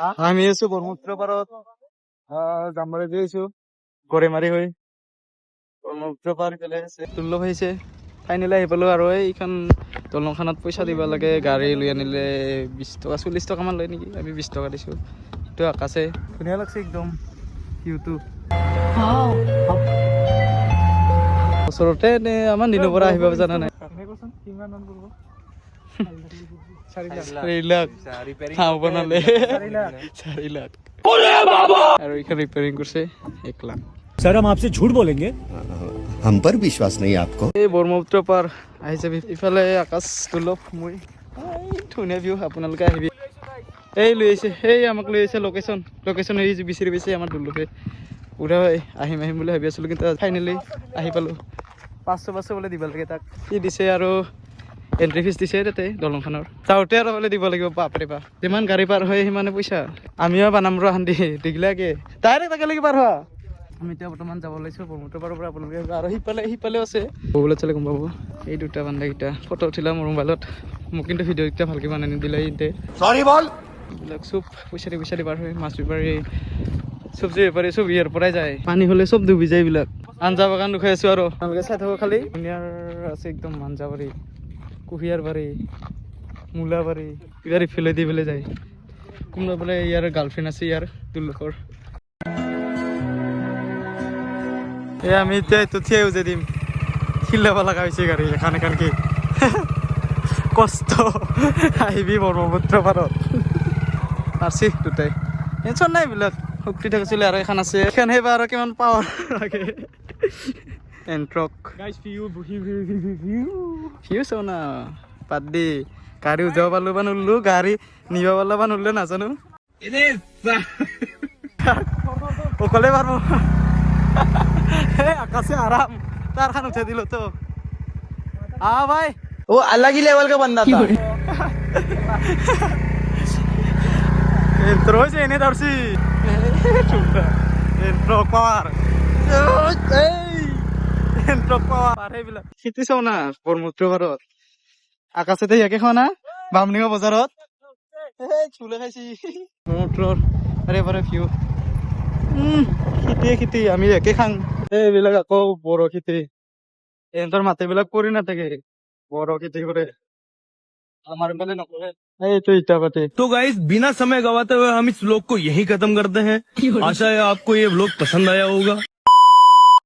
আমি আছো ব্ৰহ্মপুত্ৰ পাৰত যাম বুলি গৈছো গৰেমাৰী হৈ ব্ৰহ্মপুত্ৰ পাৰ ইফালে আছে দুৰ্লভ হৈছে ফাইনেলি আহি পালো আৰু এইখন দলংখনত পইচা দিব লাগে গাড়ী লৈ আনিলে 20 টকা 40 টকা মান লয় নেকি আমি 20 টকা দিছো এইটো আকাশে ধুনীয়া লাগছে একদম ভিউটো ওচৰতে নে আমাৰ নিনৰ পৰা আহিব জানা নাই কিমান মান কৰিব 4 লাখ খাও বনালে 4 লাখ और इधर रिपेयरिंग करছে 1 लाख सर हम आपसे झूठ बोलेंगे हम पर विश्वास नहीं आपको এই ব্ৰহ্মপুত্ৰ পাৰ আহিছে ইফালে আকাশ দুৰ্লভ মই ধুনীয়া ভিউ আপোনালোকে আহিবি এই লৈ আহিছে এই আমাক লৈ আহিছে লোকেশ্যন এই বিচাৰি বিচাৰি আমাৰ দুৰ্লভে পুৰা আহিম বুলি ভাবি আছিলোঁ কিন্তু ফাইনেলি আহি পালোঁ 500 বোলে দিব লাগে তাক কি দিছে আৰু এন্ট্ৰি ফিজ দিছে তাতে দলংখনৰ যাওঁতে আৰু বোলে দিব লাগিব বাপৰে বাপ যিমান গাড়ী পাৰ হয় সিমানে পইচা আমিও বানাম ৰ শান্তি দেখিলাকে ডাইৰেক্ট একেলগে পাৰ হোৱা আমি এতিয়া বৰ্তমান যাব ওলাইছোঁ ব্ৰহ্মপুত্ৰ পাৰৰ পৰা আপোনালোকে আৰু সিফালেও আছে বগলত চালে গম পাব এই দুটা বান্ধাকেইটা ফটো উঠিলা মোৰ মোবাইলত মোক কিন্তু ভিডিঅ'কেইটা ভালকৈ বনাই নিদিলে ইহঁতে सॉरी बोल এইবিলাক চব পইচা পাৰ হয় মাছ বেপাৰী চব্জি বেপাৰী চব ইয়াৰ পৰাই যায় পানী হ'লে চব ডুবি যায় এইবিলাক আঞ্জা বাগান দুখাই আছোঁ আৰু আপোনালোকে চাই থাকো খালি ধুনীয়াৰ আছে একদম আঞ্জা বাৰী কুঁহিয়াৰ বাৰী মূলা বাৰী ইয়াৰ ইফালে দি পেলাই যায় কোনোবা বোলে ইয়াৰ গাৰ্লফ্ৰেণ্ড আছে ইয়াৰ দুৰ্লভৰ এই আমি এতিয়া এইটো থিয়াই উজাই দিম শিলাব লগা হৈছে গাড়ী এখন কি কষ্ট আহিবি ব্ৰহ্মপুত্ৰ পাৰত আছে দুটাই টেনশ্যন নাই এইবিলাক শক্তি থাকিছিলে আৰু এখন আছে এখন সেইবাৰ আৰু কিমান পাৱাৰ লাগে এণ্ট্ৰক ভিউ চাও না বাদ দি গাড়ী উজাব পালো বা নোলো গাড়ী নিব পালো বা নোলো নাজানো অকলে পারবো আকাশে আরাম तार खान उठा दिलो तो हाँ भाई वो अलग ही लेवल का बंदा था इंट्रो से इन्हें दर्शी इंट्रो पावर इंट्रो पावर अरे बिला खेती सो ना ব্ৰহ্মপুত্ৰ পাৰত আকাশতে ইয়াকে খোৱা না বামনিঙা বজাৰত চুলে খাইছি ব্ৰহ্মপুত্ৰৰ আৰে বাৰে ভিউ খেতি আমি একে খাং এইবিলাক আকৌ বড়ো খেতি এহঁতৰ মাটিবিলাক পৰি নাথাকে বড়ো খেতি কৰে আমাৰ মানে নকৰে এইটো ইটা পাতে तो गाइस बिना समय गवाते हुए हम इस व्लॉग को यहीं खत्म करते हैं आशा है आपको ये व्लॉग पसंद आया होगा।